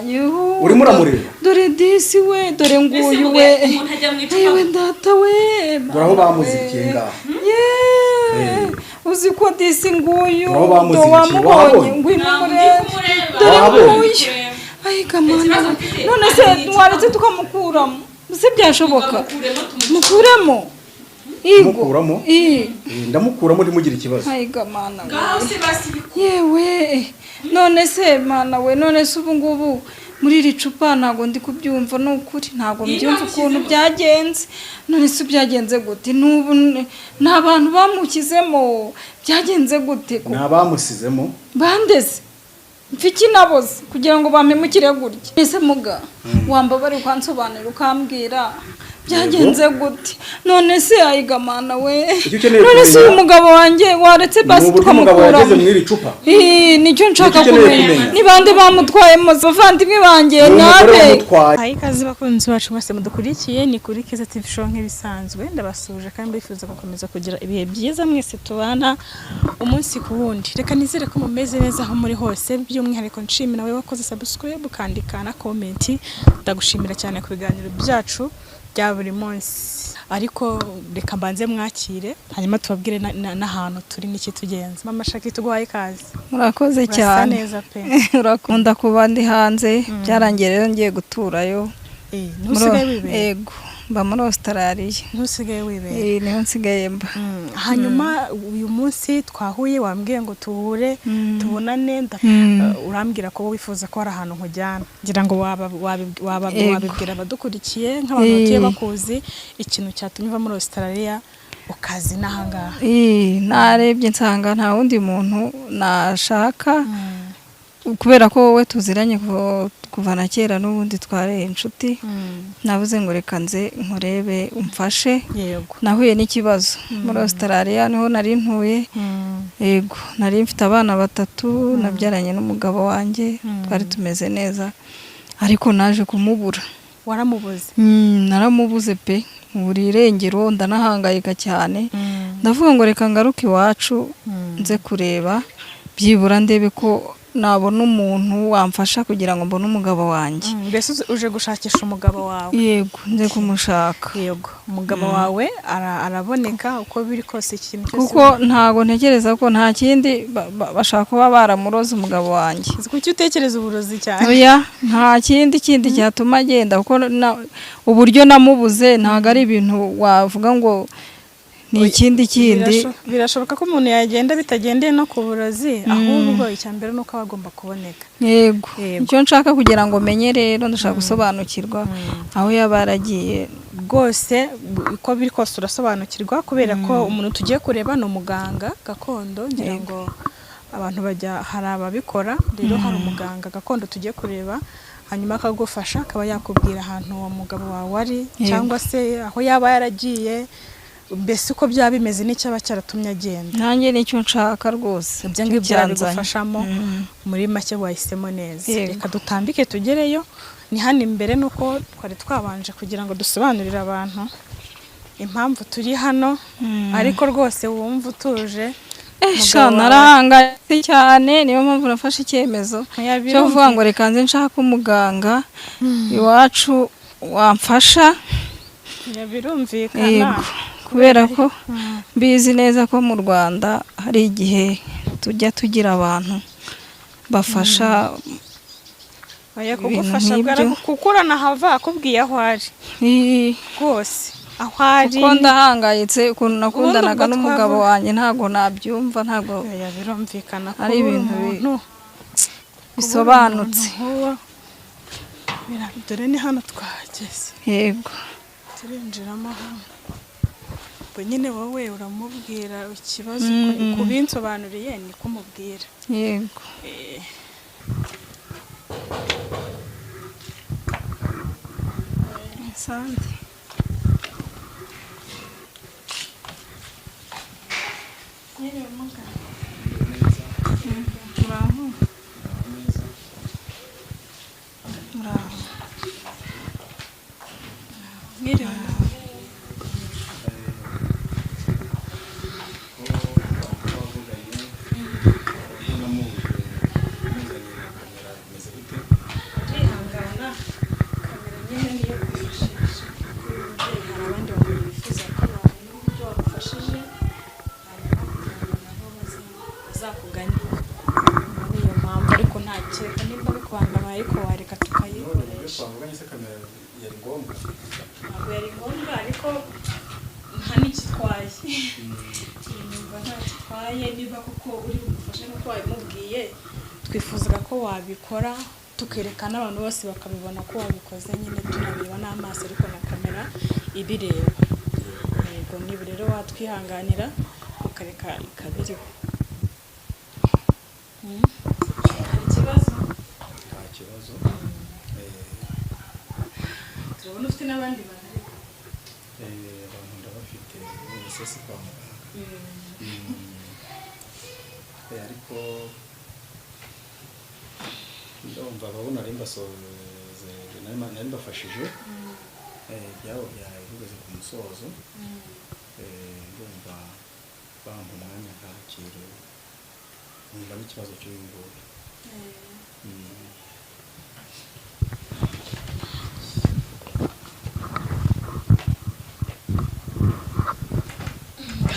urimo uramureba dore disi we dore nguyu we yewe ndata we dore aho bamuzikiye ngaho uzi ko disi nguyu aho bamuzikiye wamubonye ngwino murebe dore nguyu ay kamana none se waretse tukamukuramo se byashoboka mukuremo mukuramo ndamukuramo ntimugira ikibazo ay kamana yewe none se mana we none se ubu ngubu muri iri cupa ntago ndi kubyumva n'ukuri ntago mbyumva ukuntu byagenze none se byagenze gute n'ubu n'abantu bamukizemo byagenze gute n'abamusizemo bandeze mfiki naboze kugira ngo bampemukire gutya ese muga wambabare ukansobanura ukambwira byagenze gute none se ayigamana we none se uyu mugabo wanjye waretse basi tukamukura nicyo nshaka kumenya ni bande bamutwayemo bavandimwe banjye nabe ikaze bakunzi bacu mwese mudukurikiye ni kuri Keza TV show nk'ibisanzwe ndabasuje kandi mbifuza gukomeza kugira ibihe byiza mwese tubana umunsi ku wundi reka nizere ko mumeze neza aho muri hose by'umwihariko nshimira nawe wakoze subscribe ukandika na comment ndagushimira cyane ku biganiro byacu bya buri munsi ariko reka mbanze mwakire hanyuma tubabwire n'ahantu turi n'iki tugenza mama Shaki tuguhaye ikaze murakoze cyane urakunda kuba ndi hanze byarangiye rero ngiye guturayo ntusigaye wibera yego mba muri Australia ntusigaye wibera niho nsigaye mba hanyuma uyu munsi twahuye wambwiye ngo tuhure tubonane urambwira ko wifuza ko ari ahantu nkujyana ngira ngo wabibwira abadukurikiye nk'abantu batuye bakuzi ikintu cyatumye uva muri Australia ukazi n'ahangaha narebye nsanga nta wundi muntu nashaka kubera ko wowe tuziranye kuva na kera n'ubundi twareye inshuti navuze ngo reka nze nkurebe umfashe nahuye n'ikibazo muri Australia niho nari ntuye yego nari mfite abana 3 nabyaranye n'umugabo wanjye twari tumeze neza ariko naje kumubura waramubuze naramubuze pe muri irengero ndanahangayika cyane ndavuga ngo reka ngaruke iwacu nze kureba byibura ndebe ko nabona umuntu wamfasha kugira ngo mbone umugabo wanjye mbese uje gushakisha umugabo wawe yego nze kumushaka yego umugabo wawe araboneka uko biri kose ikintu cyose kuko ntago ntekereza ko nta kindi bashaka kuba baramuroza umugabo wanjye kuki utekereza uburozi cyane oya nta kindi cyatuma agenda kuko uburyo namubuze ntago ari ibintu wavuga ngo ni ikindi birashoboka ko umuntu yagenda bitagendeye no ku burozi ahubwo icyambere nuko agomba kuboneka yego icyo nshaka kugira ngo menye rero ndashaka gusobanukirwa aho yabaragiye rwose uko biri kose urasobanukirwa kubera ko umuntu tugiye kureba no muganga gakondo ngira ngo abantu bajya hari ababikora rero hari umuganga gakondo tugiye kureba hanyuma akagufasha akaba yakubwira ahantu uwo mugabo wawe ari cyangwa se aho yaba yaragiye mbese uko byaba bimeze n'icyaba cyaratumye agenda nanjye nicyo nshaka rwose ibyo ngibyo bigufashamo muri make wahisemo neza reka dutambike tugereyo ni hano imbere nuko twari twabanje kugira ngo dusobanurire abantu impamvu turi hano ariko rwose wumva utuje narahangayitse cyane niyo mpamvu nafashe icyemezo cyo kuvuga ngo reka nze nshaka umuganga iwacu wamfasha birumvikana kubera ko mbizi neza ko mu Rwanda hari igihe tujya tugira abantu bafasha kugufasha kukurana hava akubwiye aho ari rwose aho ari kuko ndahangayitse ukuntu nakundanaga n'umugabo wanjye ntago nabyumva ntago birumvikana ko ari ibintu bisobanutse dore ni hano twahageze yego turinjiramo hano nyine wowe uramubwira ikibazo kubinsobanuriye ni kumubwira yego asante nyine muga bravo nyine nyine niyo kwifashisha hari abandi bantu bifuza ko babona uburyo wabafashije hanyuma kugira ngo nabo bazakuganye muri iyo mpamvu ariko nta kereka nimba bikubangamiye ariko wareka tukayikoresha twavuganye se kamera yari ngombwa ntabwo yari ngombwa ariko nta n'ikitwaye nimba nta kitwaye niba kuko uri bugufashe nk'uko wabimubwiye twifuzaga ko wabikora tukereka n'abantu bose bakabibona ko wabikoze nyine tunabireba n'amaso ariko na kamera ibireba yego niba rero watwihanganira ukareka ikabiriho hari ikibazo nta kibazo turabona ufite n'abandi bantu ariko abantu ndabafite bose si kwa muganga ariko ndumva babona ari mbasoze nari mbafashije byabo byawe bigeze ku musozo ndumva bampa umwanya nkakira numva n'ikibazo cy'uyu nguyu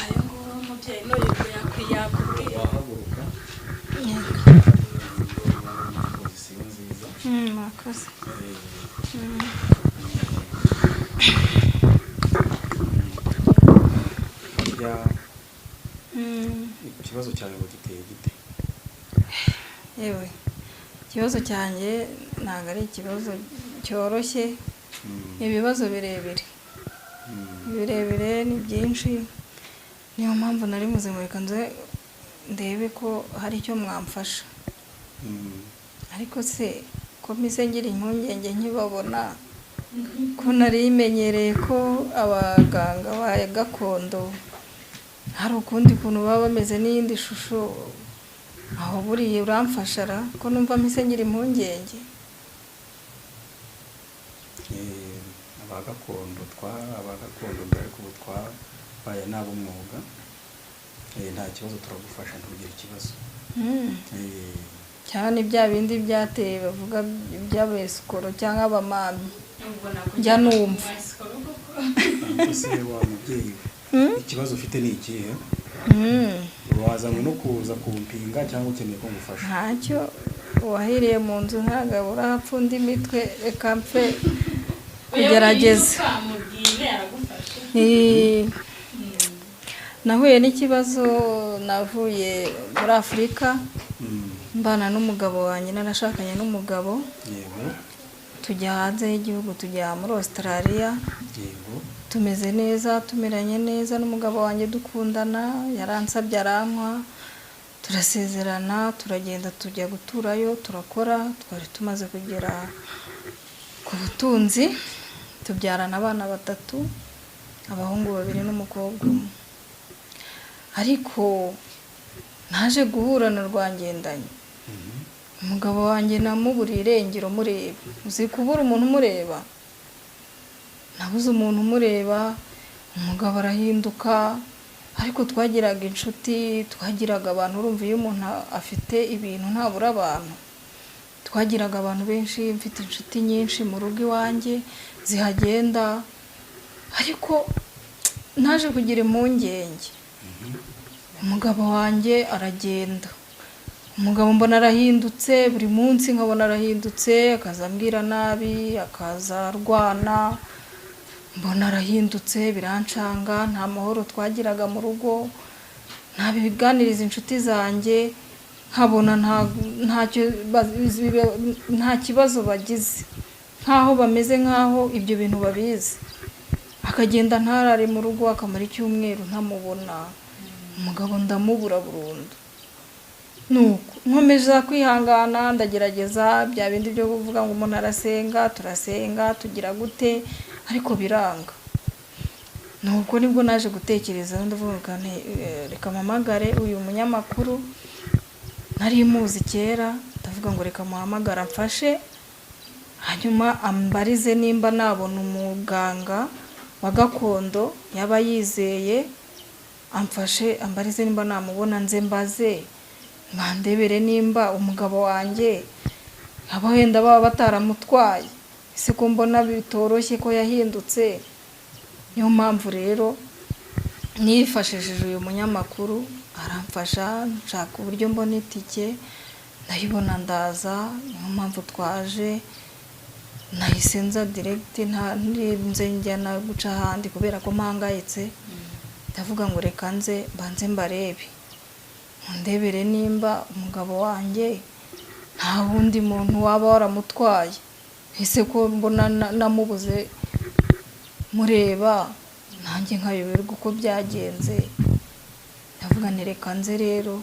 ayo nguwo umubyeyi n'uyu yakubwiye wahaguruka pozisiyo nziza murakoze burya ikibazo cyawe ngo giteye gite yewe ikibazo cyanjye ntabwo ari ikibazo cyoroshye ibibazo birebire birebire ni byinshi niyo mpamvu nari muzimurika nze ndebe ko hari icyo mwamfasha ariko se ko mise ngira impungenge nkibabona ko nari imenyereye ko abaganga ba gakondo hari ukundi kuntu baba bameze n'iyindi shusho aho buriya uramfashara ko numva mise ngira impungenge abagakondo mbere ko twabaye n'ab'umwuga nta kibazo turagufasha ntugire ikibazo cyane bya bindi byateye bavuga by'abesikoro cyangwa abamami njya numva ese wa mubyeyi ikibazo ufite ni ikihe wazanywe no kuza kumpinga cyangwa ukeneye ko ngufasha ntacyo uwahiriye mu nzu ntagabura hapfunda imitwe reka mpfe kugerageza nahuye n'ikibazo navuye muri Afurika mbana n'umugabo wanjye narashakanye n'umugabo tujya hanze y'igihugu tujya muri Australia tumeze neza tumeranye neza n'umugabo wanjye dukundana yaransabye arankwa turasezerana turagenda tujya guturayo turakora twari tumaze kugera ku butunzi tubyarana abana 3 abahungu 2 n'umukobwa umwe ariko naje guhura na rwangendanye umugabo wanjye namuburiye irengero mureba uzi kubura umuntu umureba nabuze umuntu umureba umugabo arahinduka ariko twagiraga inshuti twagiraga abantu urumva iyo umuntu afite ibintu ntabura abantu twagiraga abantu benshi mfite inshuti nyinshi mu rugo iwanjye zihagenda ariko naje kugira impungenge umugabo wanjye aragenda umugabo mbona arahindutse buri munsi nkabona arahindutse akaza ambwira nabi akaza arwana mbona arahindutse birancanga nta mahoro twagiraga mu rugo nta biganiriza inshuti zanjye nkabona nta kibazo bagize nkaho bameze nkaho ibyo bintu babizi akagenda ntarare mu rugo akamara icyumweru ntamubona umugabo ndamubura burundu nuko nkomeza kwihangana ndagerageza bya bindi byo kuvuga ngo umuntu arasenga turasenga tugira gute ariko biranga nuko nibwo naje gutekereza ndavuga reka mpamagare uyu munyamakuru nari muzi kera ndavuga ngo reka muhamagara mfashe hanyuma ambarize nimba nabona umuganga wa gakondo yaba yizeye amfashe ambarize nimba namubona nze mbaze mandebere nimba umugabo wanjye aba wenda baba bataramutwaye ese ko mbona bitoroshye ko yahindutse. Niyo mpamvu rero nifashishije uyu munyamakuru aramfasha nshaka uburyo mbona itike ndayibona ndaza. Niyo mpamvu twaje nahise nza direct ntarinze njya na guca ahandi kubera ko mpangayitse. Ndavuga ngo reka nze banze mbarebe ndebere nimba umugabo wanjye nta wundi muntu waba waramutwaye. Ese ko mbona namubuze mureba nanjye nkayoberwa uko byagenze. Ndavuga nti reka nze rero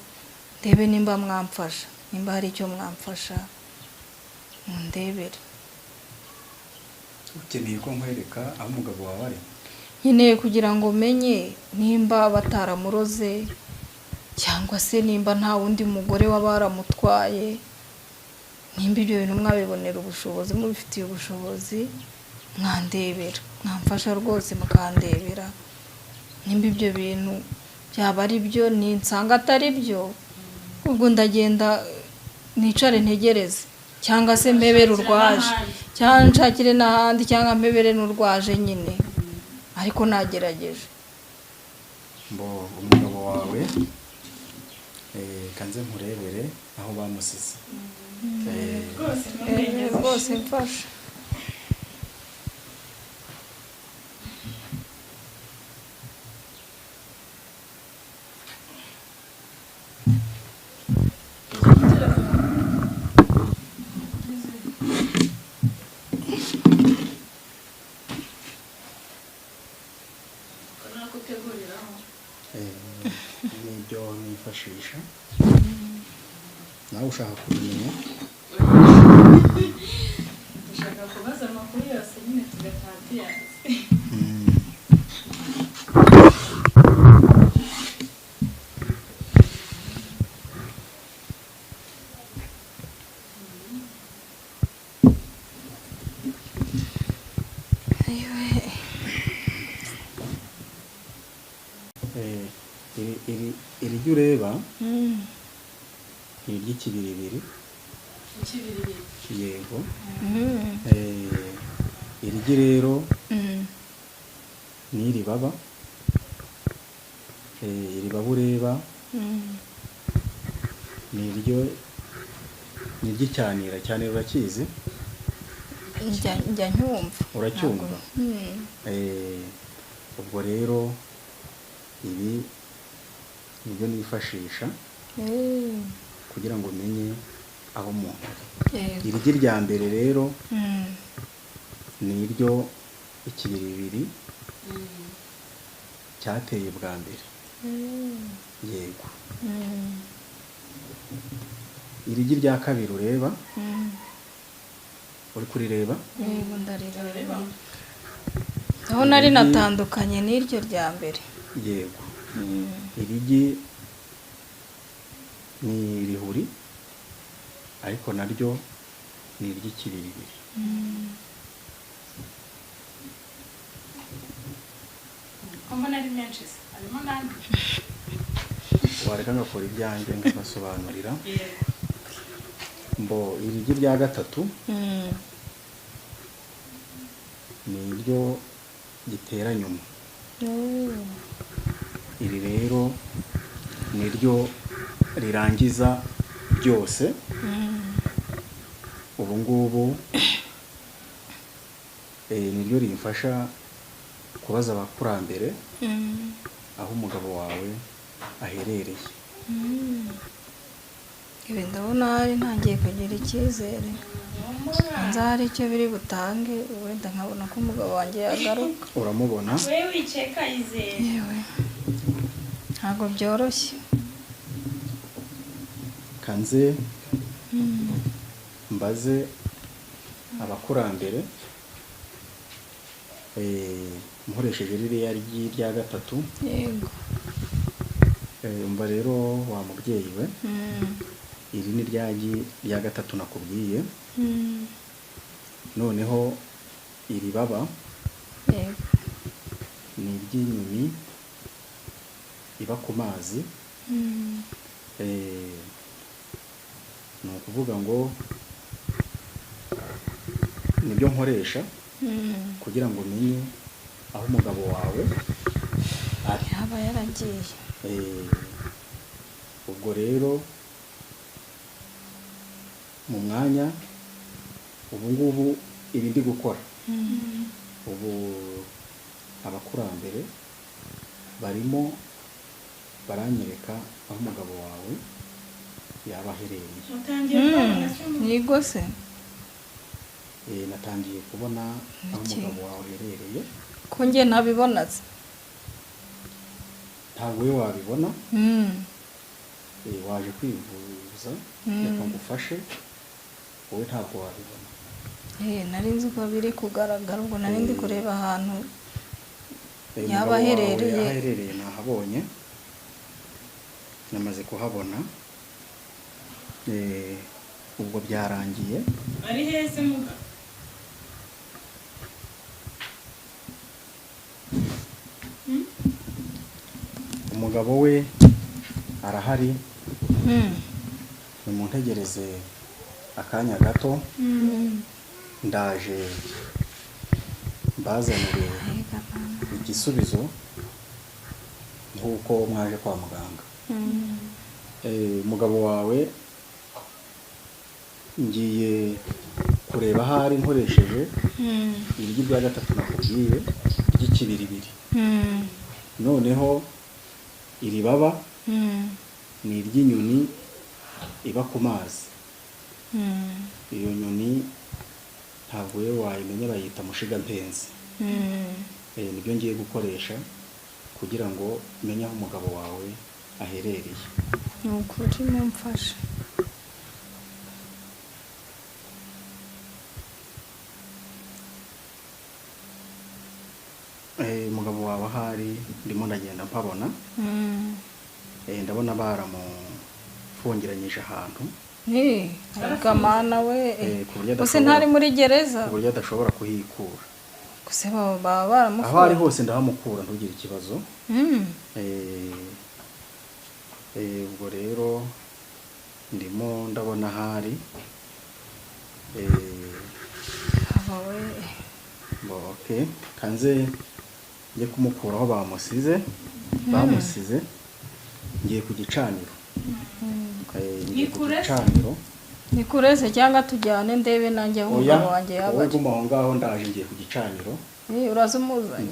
ndebe nimba mwamfasha, nimba hari icyo mwamfasha mundebere. ukeneye ko nkwereka aho umugabo wawe ari? Nkeneye kugira ngo menye nimba bataramuroze cyangwa se nimba nta wundi mugore waba waramutwaye. Nimba ibyo bintu mwabibonera ubushobozi, mubifitiye ubushobozi, mwandebera, mwamfasha rwose mukandebera. Nimba ibyo bintu byaba ari byo, ninsanga atari byo, ubwo ndagenda nicare ntegereze cyangwa se mpebere urwaje, cyangwa nshakire n'ahandi, cyangwa mpebere n'urwaje nyine, ariko nagerageje. Mbo umugabo wawe kanze nkurebere aho bamusize. Rwose mfasha. Nibyo nifashisha nawe ushaka kubimenya. Dushaka kubaza amakuru yose nyine tugataha tuyazi. iri ryo ureba ni iry'ikibiribiri. Yego. Irigi rero ni iri baba. Iri baba ureba ni iry'icyanira. Cyanira urakizi? Njya ncyumva. Uracyumva? Ubwo rero ibi nibyo nifashisha kugira ngo umenye aho umuntu ari. Irigi rya mbere rero ni iryo ikibiribiri cyateye bwa mbere. Yego. Irigi rya kabiri ureba, uri kurireba? Yego ndarireba. Aho nari natandukanye n'iryo rya mbere. Yego. Irigi ni irihuri ariko naryo ni iry'ikibiribiri. Mbona ari menshi se, harimo n'andi. Wareka ngakora ibyanjye ngabasobanurira. Mbo irigi rya gatatu ni iryo gitera nyuma. Iri rero ni ryo rirangiza byose. Ubu ngubu ni ryo rimfasha kubaza abakurambere aho umugabo wawe aherereye. Ibi ndabona hari ntangiye kugira icyizere. Nza hari icyo biri butange, wenda nkabona ko umugabo wanjye yagaruka. Uramubona? Wewe wiceka izere. Yewe ntabwo byoroshye. Kanze mbaze abakurambere nkoresheje ririya rya gatatu. Yego. Umva rero wa mubyeyi we, iri ni rya gatatu nakubwiye. Noneho iri baba Yego. ni iry'inyoni iba ku mazi. Ni ukuvuga ngo nibyo nkoresha kugira ngo umenye aho umugabo wawe ari. yaba yaragiye. Ubwo rero mu mwanya ubu ngubu ibi ndi gukora ubu abakurambere barimo baranyereka aho umugabo wawe yaba aherereye. Nigo se natangiye kubona aho umugabo wawe aherereye. ko njye ntabibona se? Ntabwo we wabibona. Waje kwivuza reka ngufashe, wowe ntabwo wabibona. Nari nzi ko biri kugaragara, ubwo nari ndi kureba ahantu yaba aherereye. Aherereye nahabonye, namaze kuhabona. Ubwo byarangiye. Ari heze muga? Umugabo we arahari. Nimuntegereze akanya gato, ndaje mbazanire igisubizo nk'uko mwaje kwa muganga. Umugabo wawe ngiye kureba ahari nkoresheje ibiryo bya gatatu nakubwiye by'ikibiribiri. Noneho iri baba ni iry'inyoni iba ku mazi. Iyo nyoni ntabwo we wayimenya, bayita mushigampenzi. Nibyo ngiye gukoresha kugira ngo menye aho umugabo wawe aherereye. Ni ukuri mumfashe. Umugabo wawe ahari ndimo ndagenda mpabona. Ndabona baramufungiranyije ahantu. Gamana we. Use ntari muri gereza? Ku buryo adashobora kuhikura. Kuse baba baramufura. Aho ari hose ndahamukura, ntugire ikibazo. Ubwo rero ndimo ndabona ahari. Okay, kanze ngiye kumukura aho bamusize. Ngiye ku gicaniro. Ngiye ku gicaniro. Ni kureze cyangwa tujyane ndebe nanjye aho umugabo wanjye yaba. Oya, guma aho ngaho, ndaje ngiye ku gicaniro. Uraza umuzanye?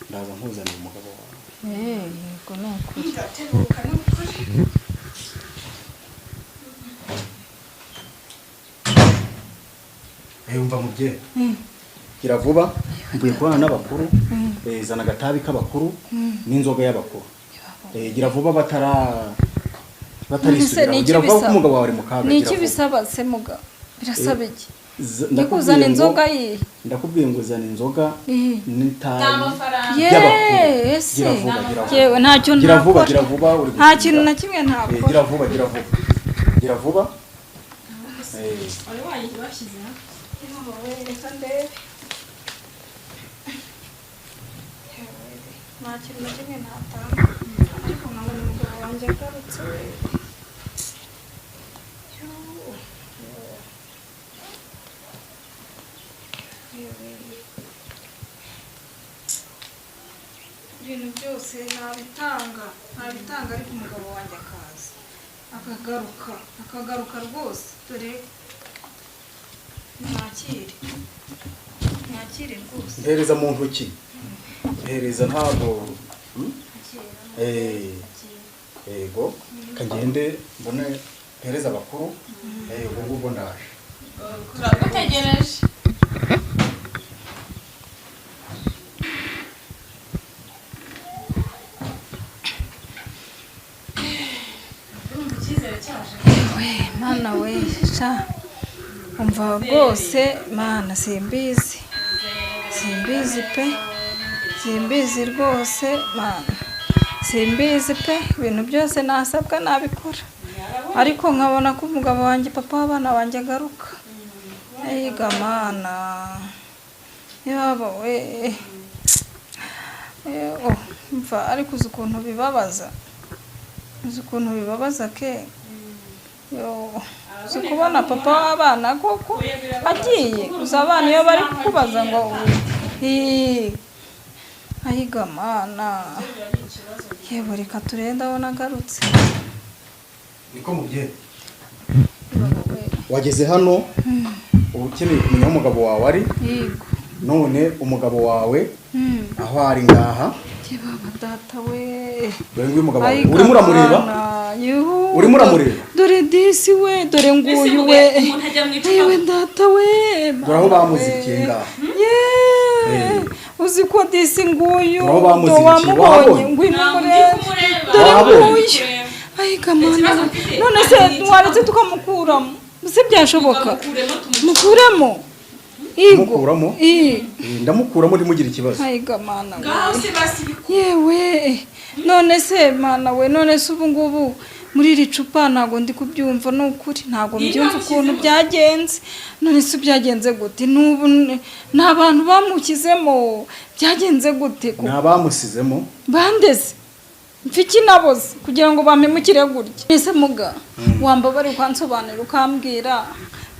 Ndaza nkuzaniye umugabo wawe. Yego ni ukuri. Umva mubyeyi. Gira vuba, mvuye kubana n'abakuru. Zana agatabi k'abakuru n'inzoga y'abakuru. Gira vuba batarisubira. Gira vuba ko umugabo wawe ari mu kaga. Ni iki bisaba se muga? Birasaba iki? Ndakuzana inzoga yi. Ndakubwiye ngo uzana inzoga n'itabi y'abakuru. Gira vuba. Yewe ntacyo nakora. Gira vuba. Nta kintu na kimwe ntakora. Gira vuba. Gira vuba. Wari wayibashyize ha? Reka ndebe. Nta kintu na kimwe ntatanga. Ariko nkabona umugabo wanjye agarutse. Ibintu byose ntabitanga ariko umugabo wanjye akaza akagaruka rwose. Dore mwakire rwose. Hereza mu ntoki. Hereza ntabwo. Yego, kagende mbone hereza abakuru. Ubwo ndaje. Turagutegereje. Mana we sha, umva rwose mana, simbizi pe, simbizi rwose mana, simbizi pe. Ibintu byose nasabwa nabikora, ariko nkabona ko umugabo wanjye, papa w'abana banjye agaruka. Eyiga mana, yaba we. Mva, ariko uzi ukuntu bibabaza ke. si kubona papa w'abana koko agiye gusa abana iyo bari kukubaza ngo ayiga mana yewe reka turebe ndabona agarutse. niko mubyeyi wageze hano uba ukeneye kumenya aho umugabo wawe ari. Yego. none umugabo wawe aho ari ngaha. Baba data we. Dore nguyu umugabo wawe urimo uramureba. Urimo uramureba. Dore disi we dore nguyu we. Yewe data we. Dore aho bamuzikiye ngaha. Uzi ko disi nguyu. Aho bamuzikiye wabonye. Nguyu mureba. Dore nguyu. Ay kamana. None se waretse tukamukuramo. Se byashoboka. Mukuramo. Mukuramo? Ndamukuramo ndimugira ikibazo. Ayiga mana we. Yewe. None se mana we, none se ubu ngubu muri iri cupa ntago ndi kubyumva n'ukuri, ntago mbyumva ukuntu byagenze. None se byagenze gute? N'ubu n'abantu bamukizemo byagenze gute? N'abamusizemo? Bandeze. Mfiki naboze kugira ngo bampemukire gutya. Ese muga wambabare kwansobanura ukambwira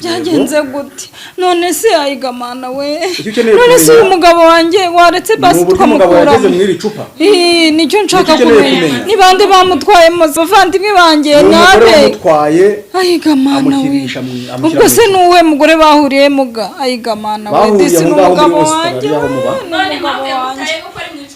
byagenze gute? None se ayiga mana we. None se uyu mugabo wanjye waretse basi tukamukura. Nicyo nshaka kumenya. Ni bande bamutwaye mu bavandimwe banjye nabe. Ayiga mana we. Ubwo se nuwe mugore bahuriye muga ayiga mana we. Disi n'umugabo wanjye.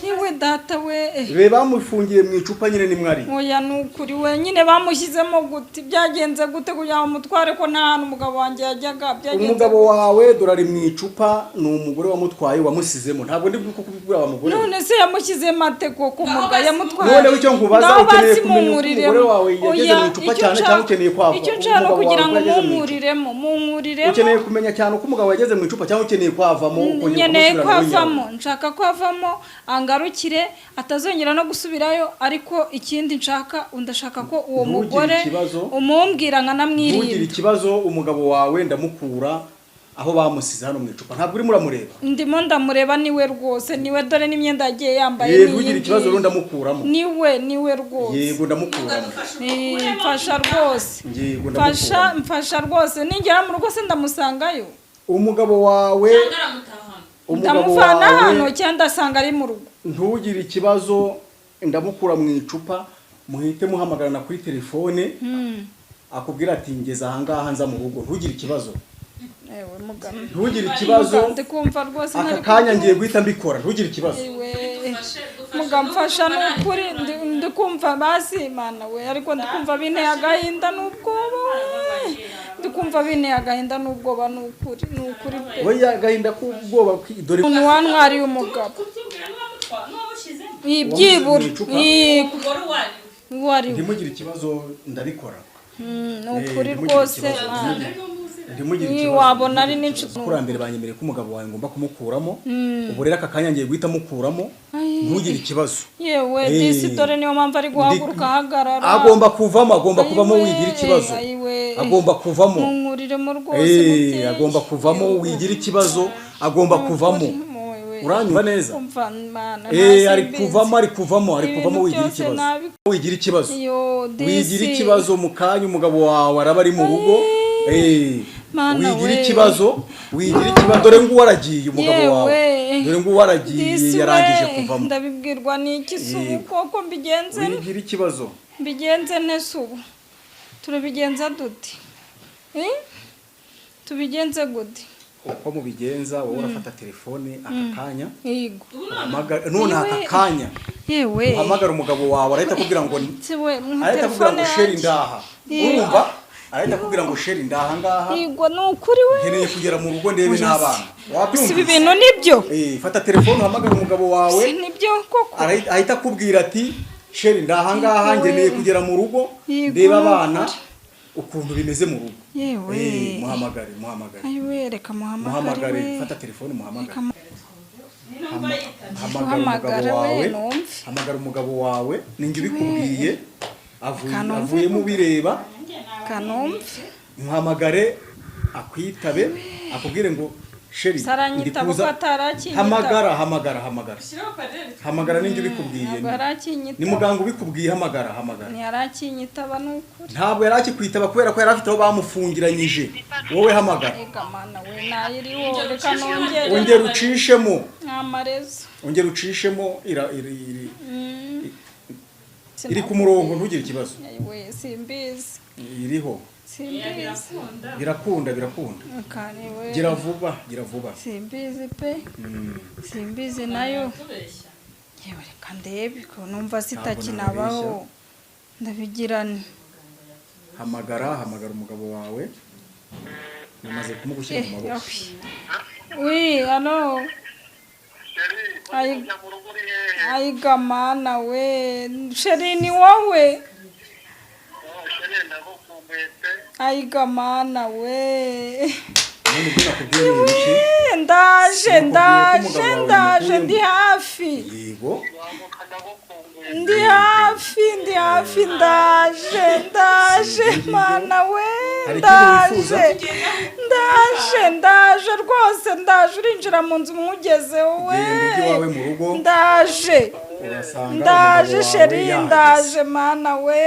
Iwe data we. Be bamufungiye mu icupa nyine ni mwari. Oya nukuri we nyine bamushyizemo gute? Byagenze gute kugira ngo mutware ko nta hantu umugabo wanjye yajyaga? Byagenze. Umugabo wawe dorari mu icupa ni umugore wamutwaye wamusizemo. Ntabwo ndi kukubwira wa mugore. None se yamushyize mate koko muga yamutwaye. None icyo nkubaza ukeneye kumenya umugore wawe yageze mu icupa cyane cyangwa ukeneye kwava. Icyo nshaka kugira ngo munkuriremo. Ukeneye kumenya cyane uko umugabo yageze mu icupa cyangwa ukeneye kwavamo ukongera kumusubira. Kwavamo, nshaka kwavamo angarukire atazongera no gusubirayo, ariko ikindi nshaka undashaka ko uwo mugore umumbwira nkanamwirinda. Ntugire ikibazo umugabo wawe ndamukura aho bamusize hano mu icupa. Ntabwo uri muramureba? Ndimo ndamureba niwe rwose, niwe dore n'imyenda yagiye yambaye. Ntugire ikibazo rero ndamukuramo. Niwe rwose. Yego ndamukuramo. Mfasha rwose. Yego ndamukuramo. Mfasha rwose. Ningera mu rugo se ndamusangayo. Umugabo wawe ndamuvana hano cyangwa ndasanga ari mu rugo. Ntugire ikibazo ndamukura mu icupa, muhite muhamagarana kuri telefone akubwira ati ngeze aha ngaha nza mu rugo. Ntugire ikibazo. Ewe mugabo. Ntugire ikibazo. Ndikumva rwose aka kanya ngiye guhita mbikora. Ntugire ikibazo. Mugabo mfasha n'ukuri ndikumva basi mana we, ariko ndikumva binteye agahinda n'ubwoba we. Ndikumva binteye agahinda n'ubwoba n'ukuri pe. Oya agahinda k'ubwoba dore umuntu wantwariye umugabo. Ibyibura. Wari. Ndimugire ikibazo ndabikora. N'ukuri rwose. Wabona ari n'inshuti. Kurambere banyemereye ko umugabo wawe ngomba kumukuramo. Ubu rero aka kanya ngiye guhita mukuramo. Ntugire ikibazo. Yewe disi dore niyo mpamvu ari guhaguruka ahagarara. Agomba kuvamo wigira ikibazo. Agomba kuvamo. Munkuriremo rwose. Agomba kuvamo wigira ikibazo. Agomba kuvamo. Uranyumva neza? Ari kuvamo wigira ikibazo. Wigira ikibazo mu kanya umugabo wawe araba ari mu rugo. Wigira ikibazo. Dore ngo waragiye umugabo wawe. Dore ngo waragiye yarangije kuvamo. Ndabibwirwa n'iki subu koko mbigenze? Wigira ikibazo. Mbigenze ne subu. Turabigenza dute? Tubigenze gute? Uko mubigenza wowe urafata telefone aka kanya. Yego. None aka kanya. Yewe. Uhamagara umugabo wawe arahita kubwira ngo arahita kubwira ngo sheri ndaha. Urumva? Arahita kubwira ngo sheri ndaha ngaha. Yego n'ukuri we. Nkeneye kugera mu rugo ndebe n'abana. Wabyumva? Si ibintu nibyo. Fata telefone uhamagara umugabo wawe. Si nibyo koko. Arahita kubwira ati sheri ndaha ngaha nkeneye kugera mu rugo ndebe abana ukuntu bimeze mu rugo. Yewe. Muhamagare. Ayiwe reka muhamagare. Fata telefone muhamagare. Hamagara umugabo wawe ninjye ubikubwiye avuye mu bireba. Kanombe. Muhamagare akwitabe akubwire ngo sheri saranyita kuko atarakinyita hamagara ninjye ubikubwiye ni muganga ubikubwiye hamagara ntiyarakinyitaba n'ukuri ntabwo yarakikwitaba kubera ko yari afite aho bamufungiranyije wowe hamagara ega mana we nayiriwo reka nongere ongera ucishemo nk'amarezo ongera ucishemo iri ku murongo ntugire ikibazo we simbizi iriho birakunda gira vuba simbizi pe simbizi nayo yewe reka ndebe ko numva sitakinabaho ndabigirane hamagara umugabo wawe namaze kumugushyira mu maboko oui ano ayiga mana we sheri ni wowe ayiga mana we ndaje ndi hafi ndaje mana we ndaje rwose ndaje urinjira mu nzu mwugezeho we ndaje sheri ndaje mana we